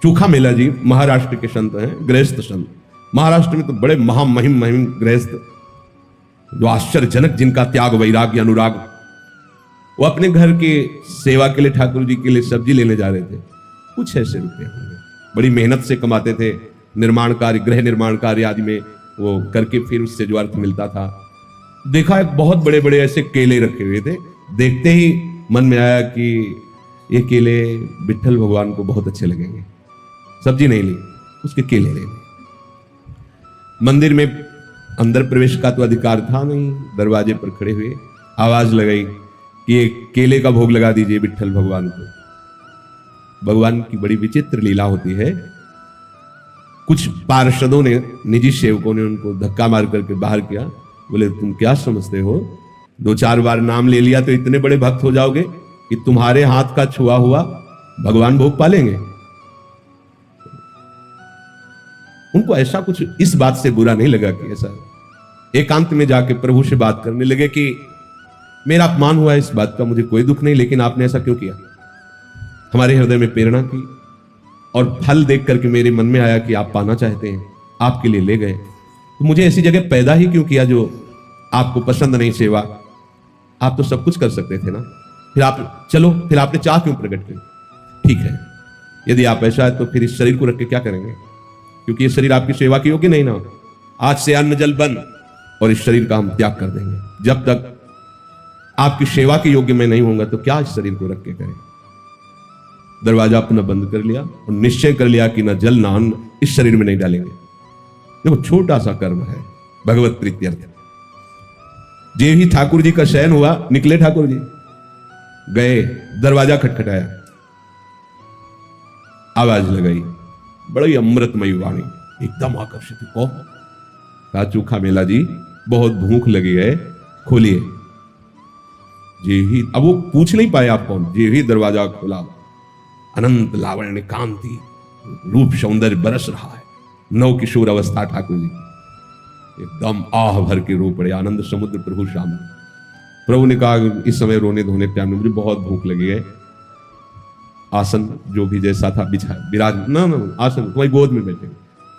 चोखा मेला जी महाराष्ट्र के संत हैं, गृहस्थ संत। महाराष्ट्र में तो बड़े महामहिम महिम गृहस्थ, जो आश्चर्यजनक, जिनका त्याग वैराग्य अनुराग। वो अपने घर के सेवा के लिए, ठाकुर जी के लिए सब्जी लेने जा रहे थे। कुछ ऐसे रुपए होंगे, बड़ी मेहनत से कमाते थे, निर्माण कार्य, गृह निर्माण कार्य आदि में वो करके फिर उससे जो अर्थ मिलता था। देखा एक बहुत बड़े बड़े ऐसे केले रखे हुए थे। देखते ही मन में आया कि ये केले विट्ठल भगवान को बहुत अच्छे लगेंगे। सब्जी नहीं ली, उसके केले ले ली। मंदिर में अंदर प्रवेश का तो अधिकार था नहीं, दरवाजे पर खड़े हुए आवाज लगाई कि ये केले का भोग लगा दीजिए विट्ठल भगवान को। भगवान की बड़ी विचित्र लीला होती है। कुछ पार्षदों ने, निजी सेवकों ने उनको धक्का मार करके बाहर किया। बोले तुम क्या समझते हो, 2-4 बार नाम ले लिया तो इतने बड़े भक्त हो जाओगे कि तुम्हारे हाथ का छुआ हुआ भगवान भोग पालेंगे। उनको ऐसा कुछ इस बात से बुरा नहीं लगा कि ऐसा। एकांत में जाके प्रभु से बात करने लगे कि मेरा अपमान हुआ इस बात का, मुझे कोई दुख नहीं, लेकिन आपने ऐसा क्यों किया। हमारे हृदय में प्रेरणा की और फल देख करके मेरे मन में आया कि आप पाना चाहते हैं, आपके लिए ले गए। तो मुझे ऐसी जगह पैदा ही क्यों किया जो आपको पसंद नहीं सेवा। आप तो सब कुछ कर सकते थे ना, फिर आप चलो, फिर आपने चाह क्यों प्रकट की। ठीक है, यदि आप ऐसा है तो फिर इस शरीर को रख के क्या करेंगे, क्योंकि ये शरीर आपकी सेवा की योग्य नहीं ना। आज से अन्न जल बंद और इस शरीर का हम त्याग कर देंगे। जब तक आपकी सेवा के योग्य मैं नहीं होऊंगा तो क्या इस शरीर को रख के करें। दरवाजा अपना बंद कर लिया और निश्चय कर लिया कि न जल न अन्न इस शरीर में नहीं डालेंगे। देखो छोटा सा कर्म है, भगवत प्रीत्यर्थ। जे ही ठाकुर जी का शयन हुआ, निकले ठाकुर जी, गए, दरवाजा खटखटाया, आवाज लगाई, बड़ी अमृतमयी वाणी, एकदम आकर्षित। कौन? कहा चोखा मेला जी, बहुत भूख लगी है, खोलिए। जे ही, अब वो पूछ नहीं पाए आप कौन। जे ही दरवाजा खोला, अनंत लावण्य कांति रूप सौंदर्य बरस रहा है। नव किशोर अवस्था ठाकुर जी, एकदम आह भर के रो पड़े, आनंद समुद्र प्रभु सामने। प्रभु ने कहा इस समय रोने धोने टाइम में मुझे बहुत भूख लगी है। आसन जो भी जैसा था बिछा विराज ना आसन तुम्हारी गोद में बैठे।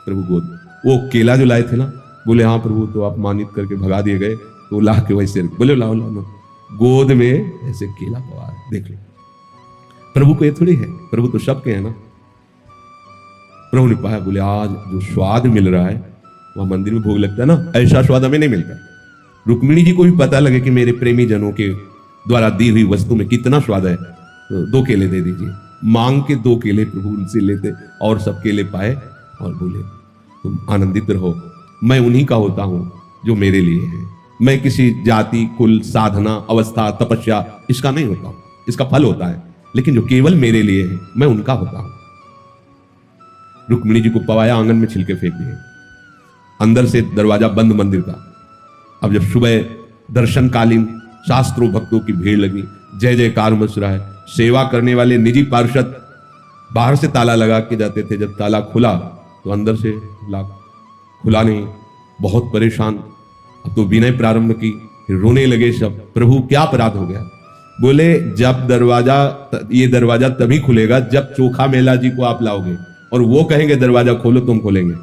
प्रभु गोद में वो केला जो लाए थे ना, बोले हाँ प्रभु, तो आप मानित करके भगा दिए गए, तो ला के वैसे बोले लाओ लाओ, गोद में ऐसे केला पवा है, देख लो। प्रभु को ये थोड़ी है, प्रभु तो सबके है ना। प्रभु ने पाया, बोले आज जो स्वाद मिल रहा है वहां मंदिर में भोग लगता है ना, ऐसा स्वाद हमें नहीं मिलता। रुक्मिणी जी को भी पता लगे कि मेरे प्रेमी जनों के द्वारा दी हुई वस्तु में कितना स्वाद है, तो 2 केले दे दीजिए। मांग के 2 केले प्रभु उनसे लेते और सब केले पाए और बोले तुम आनंदित रहो, मैं उन्हीं का होता हूं जो मेरे लिए है। मैं किसी जाति, कुल, साधना, अवस्था, तपस्या इसका नहीं होता हूं, इसका फल होता है, लेकिन जो केवल मेरे लिए है मैं उनका होता हूं। रुक्मिणी जी को पवाया, आंगन में छिलके फेंक दिए। अंदर से दरवाजा बंद मंदिर का। अब जब सुबह दर्शनकालीन शास्त्रों भक्तों की भीड़ लगी, जय जयकार मच रहा है। सेवा करने वाले निजी पार्षद बाहर से ताला लगा के जाते थे, जब ताला खुला तो अंदर से खुला नहीं, बहुत परेशान। अब तो विनय प्रारंभ की, फिर रोने लगे सब, प्रभु क्या अपराध हो गया। बोले जब ये दरवाजा तभी खुलेगा जब चोखा मेला जी को आप लाओगे और वो कहेंगे दरवाजा खोलो तो हम खोलेंगे।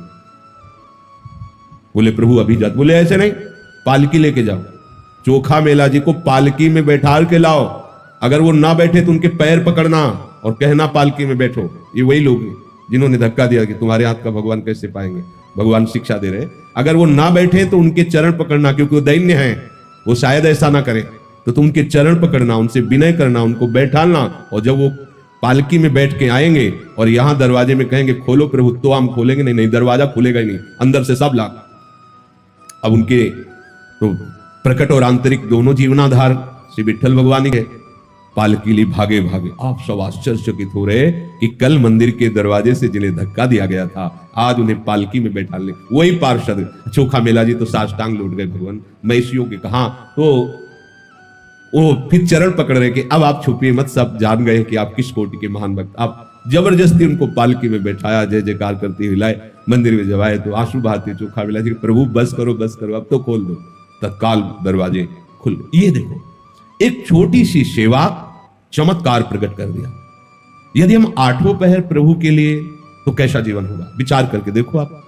बोले प्रभु अभी जाते। बोले ऐसे नहीं, पालकी लेके जाओ, चोखा मेला जी को पालकी में बैठा के लाओ। अगर वो ना बैठे तो उनके पैर पकड़ना और कहना पालकी में बैठो। ये वही लोग जिन्होंने धक्का दिया कि तुम्हारे हाथ का भगवान कैसे पाएंगे, भगवान शिक्षा दे रहे। अगर वो ना बैठे तो उनके चरण पकड़ना, क्योंकि वो दैन्य है, वो शायद ऐसा ना करे, तो तुम उनके चरण पकड़ना, उनसे विनय करना, उनको बैठाना। और जब वो पालकी में बैठ के आएंगे और यहां दरवाजे में कहेंगे खोलो प्रभु, तो हम खोलेंगे। नहीं, दरवाजा खुलेगा ही नहीं, अंदर से सब लाख। अब उनके तो प्रकट और आंतरिक दोनों जीवनाधार श्री विट्ठल भगवान ही है। पालकी ली भागे भागे। आप सब आश्चर्यचकित हो रहे कि कल मंदिर के दरवाजे से जिन्हें धक्का दिया गया था, आज उन्हें पालकी में बैठा ले। वही पार्षद चोखा मेला जी तो साष्टांग लौट गए भगवान, मैं इसियों के कहा। तो वो फिर चरण पकड़ रहे कि अब आप छुपिए मत, सब जान गए कि आप किस कोटि के महान भक्त। आप जबरदस्ती उनको पालकी में बैठाया, जय जयकार करते हुए लाए। मंदिर में जब आए तो आंसू बहाते चोखा मेला जी, प्रभु बस करो बस करो, अब तो खोल दो। तत्काल दरवाजे खुल गए। ये देखो, एक छोटी सी सेवा चमत्कार प्रकट कर दिया। यदि हम 8वें पहर प्रभु के लिए तो कैसा जीवन होगा, विचार करके देखो आप।